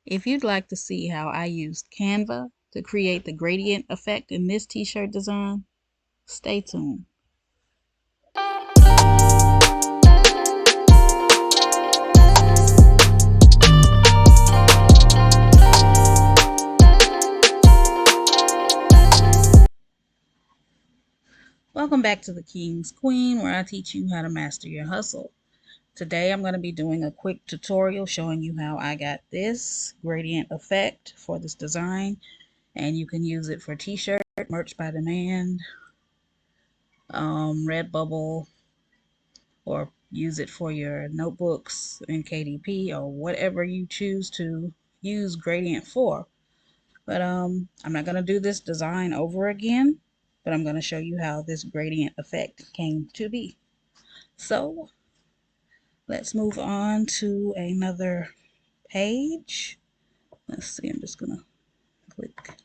If you'd like to see how I used Canva to create the gradient effect in this t-shirt design, stay tuned. Welcome back to the King's Queen, where I teach you how to master your hustle. Today I'm going to be doing a quick tutorial showing you how I got this gradient effect for this design, and you can use it for t-shirt, merch by demand, Redbubble, or use it for your notebooks in KDP or whatever you choose to use gradient for. But I'm not going to do this design over again, but I'm going to show you how this gradient effect came to be. So let's move on to another page. Let's see, I'm just going to click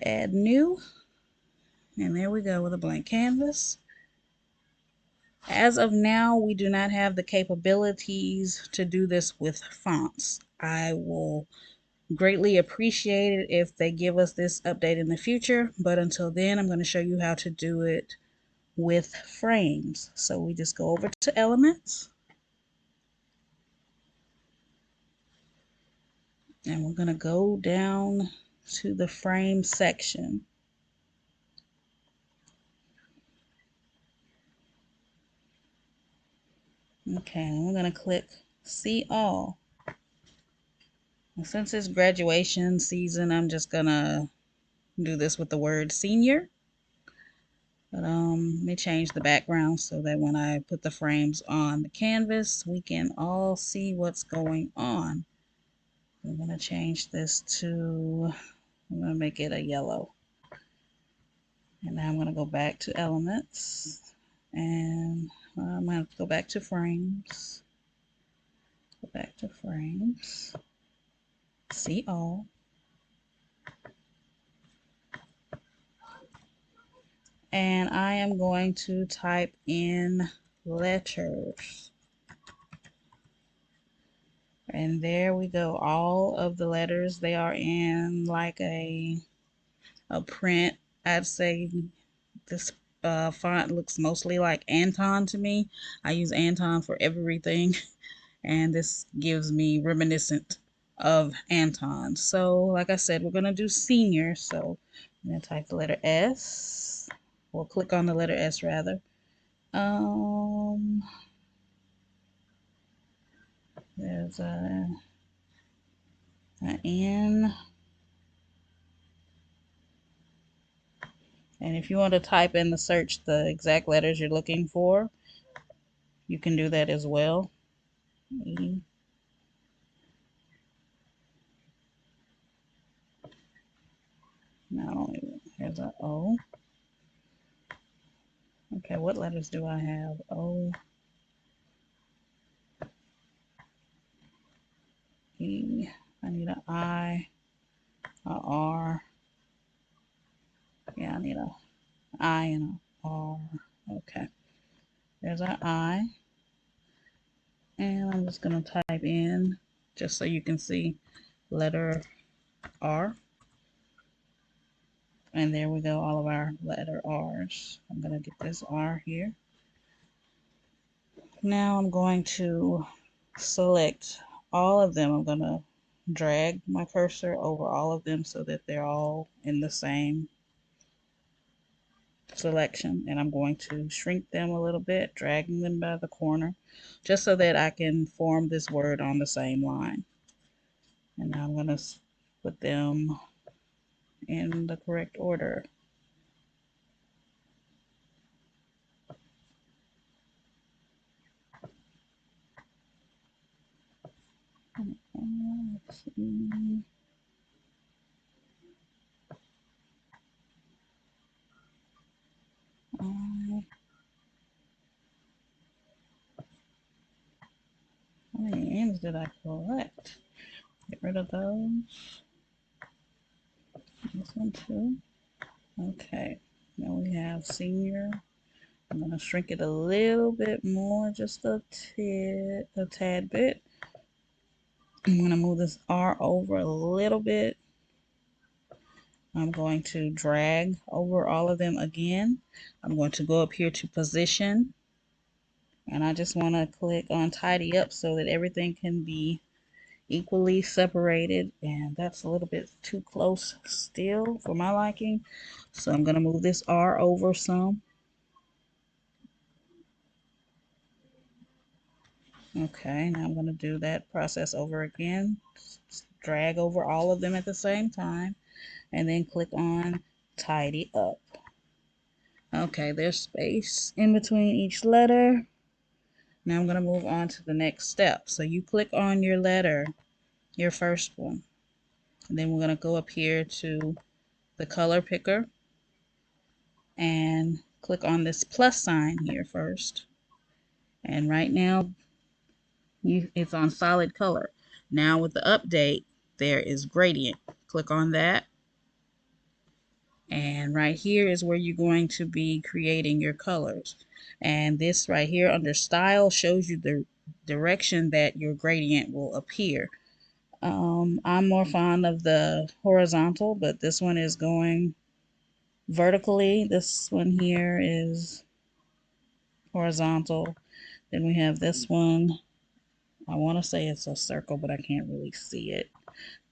add new, and there we go with a blank canvas. As of now, we do not have the capabilities to do this with fonts. I will greatly appreciate it if they give us this update in the future, but until then, I'm going to show you how to do it with frames. So we just go over to Elements, and we're going to go down to the frame section. Okay, and we're going to click See All. And since it's graduation season, I'm just going to do this with the word senior. But let me change the background so that when I put the frames on the canvas, we can all see what's going on. I'm going to change this to, I'm going to make it a yellow. And now I'm going to go back to Elements, and I'm going to go back to Frames. Go back to Frames. See All. And I am going to type in letters. And there we go. All of the letters, they are in like a print. I'd say this font looks mostly like Anton to me. I use Anton for everything, and this gives me reminiscent of Anton. So like I said, we're going to do senior. So I'm going to type the letter S, or click on the letter S rather. There's an N. And if you want to type in the search the exact letters you're looking for, you can do that as well. E. No, there's an O. Okay, what letters do I have? O, E. I need an I, a R. Yeah, I need a I and a R. Okay, there's an I. And I'm just going to type in, just so you can see, letter R. And there we go, all of our letter R's. I'm going to get this R here. Now I'm going to select all of them. I'm going to drag my cursor over all of them so that they're all in the same selection. And I'm going to shrink them a little bit, dragging them by the corner, just so that I can form this word on the same line. And now I'm going to put them in the correct order. Let's see. How many M's did I collect? Get rid of those. This one too. Okay. Now we have senior. I'm going to shrink it a little bit more, just a tad bit. I'm going to move this R over a little bit. I'm going to drag over all of them again. I'm going to go up here to position, and I just want to click on tidy up so that everything can be equally separated, and that's a little bit too close still for my liking. So I'm going to move this R over some. Okay, now I'm going to do that process over again. Drag over all of them at the same time, and then click on tidy up. Okay, there's space in between each letter. Now I'm going to move on to the next step. So you click on your letter, your first one, and then we're going to go up here to the color picker and click on this plus sign here first. And right now it's on solid color. Now with the update, there is gradient. Click on that. And right here is where you're going to be creating your colors. And this right here under style shows you the direction that your gradient will appear. I'm more fond of the horizontal, but this one is going vertically. This one here is horizontal. Then we have this one. I want to say it's a circle, but I can't really see it.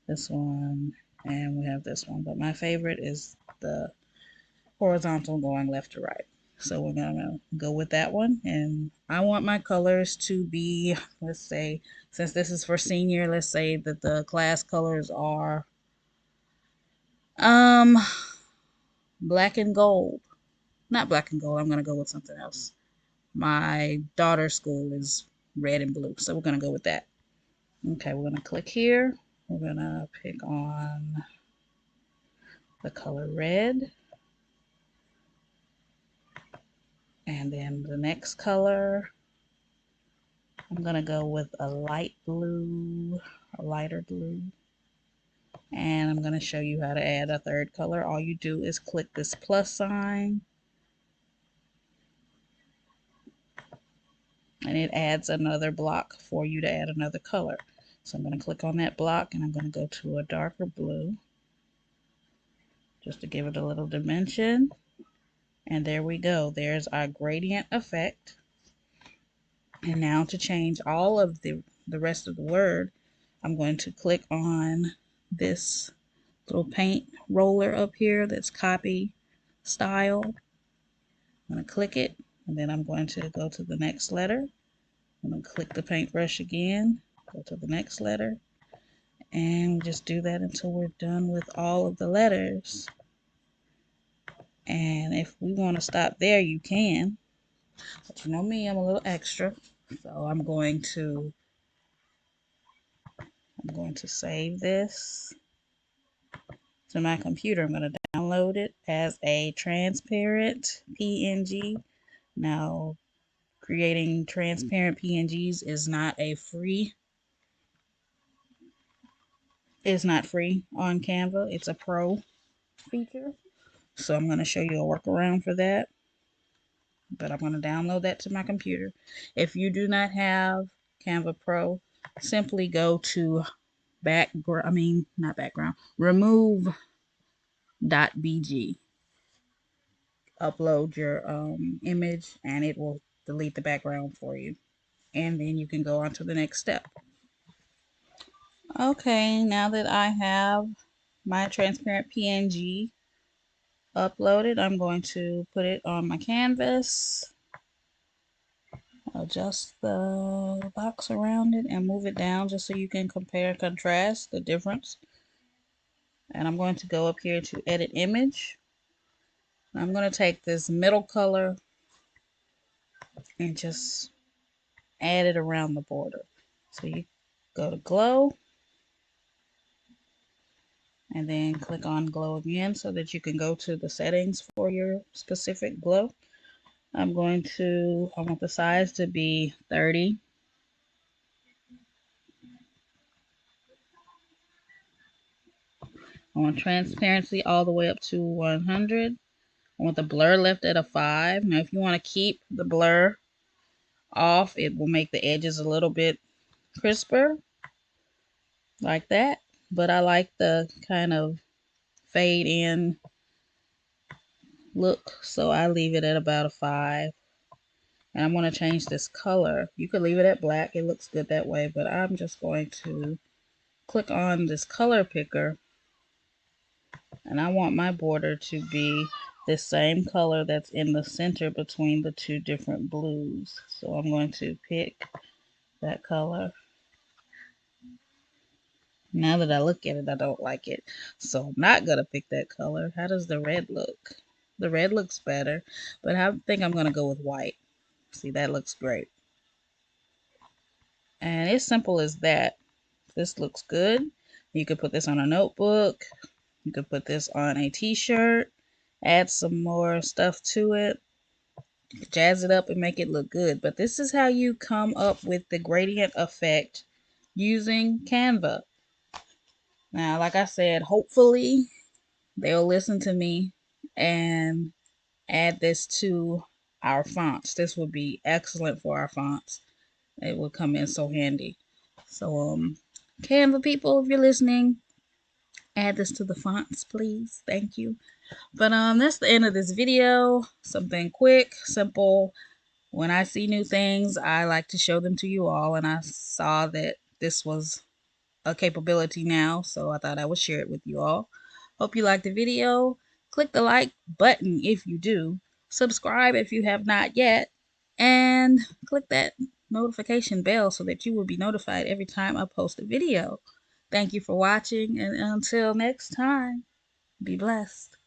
This one, and we have this one. But my favorite is the horizontal going left to right. So we're going to go with that one. And I want my colors to be, let's say, since this is for senior, let's say that the class colors are um black and gold. Not black and gold. I'm going to go with something else. My daughter's school is red and blue, so we're going to go with that. Okay, we're going to click here. We're going to pick on the color red. And then the next color, I'm going to go with a light blue, a lighter blue. And I'm going to show you how to add a third color. All you do is click this plus sign, and it adds another block for you to add another color. So I'm going to click on that block, and I'm going to go to a darker blue just to give it a little dimension. And there we go. There's our gradient effect. And now to change all of the rest of the word, I'm going to click on this little paint roller up here that's copy style. I'm going to click it, and then I'm going to go to the next letter. I'm going to click the paintbrush again, go to the next letter, and just do that until we're done with all of the letters. And if we want to stop there, you can. But you know me, I'm a little extra. So I'm going to save this to my computer. I'm going to download it as a transparent PNG. Now, creating transparent PNGs is not free on Canva. It's a pro feature. So I'm going to show you a workaround for that. But I'm going to download that to my computer. If you do not have Canva Pro, simply go to remove.bg. Upload your image, and it will delete the background for you. And then you can go on to the next step. Okay, now that I have my transparent PNG uploaded, I'm going to put it on my canvas, adjust the box around it, and move it down just so you can compare and contrast the difference. And I'm going to go up here to edit image. I'm going to take this middle color and just add it around the border. So you go to glow, and then click on glow again so that you can go to the settings for your specific glow. I want the size to be 30. I want transparency all the way up to 100. I want the blur left at a 5. Now if you want to keep the blur off, it will make the edges a little bit crisper. like that. But I like the kind of fade in look, so I leave it at about a 5. And I'm going to change this color. You could leave it at black. It looks good that way, but I'm just going to click on this color picker, and I want my border to be the same color that's in the center between the two different blues. So I'm going to pick that color. Now that I look at it, I don't like it. So I'm not going to pick that color. How does the red look? The red looks better, but I think I'm going to go with white. See, that looks great. And it's simple as that. This looks good. You could put this on a notebook. You could put this on a t-shirt. Add some more stuff to it. Jazz it up and make it look good. But this is how you come up with the gradient effect using Canva. Now, like I said, hopefully they'll listen to me and add this to our fonts. This would be excellent for our fonts. It would come in so handy. So, Canva people, if you're listening, add this to the fonts, please. Thank you. But that's the end of this video. Something quick, simple. When I see new things, I like to show them to you all, and I saw that this was a capability now, so I thought I would share it with you all. Hope you liked the video. Click the like button if you do. Subscribe if you have not yet, and click that notification bell so that you will be notified every time I post a video. Thank you for watching, and until next time, be blessed.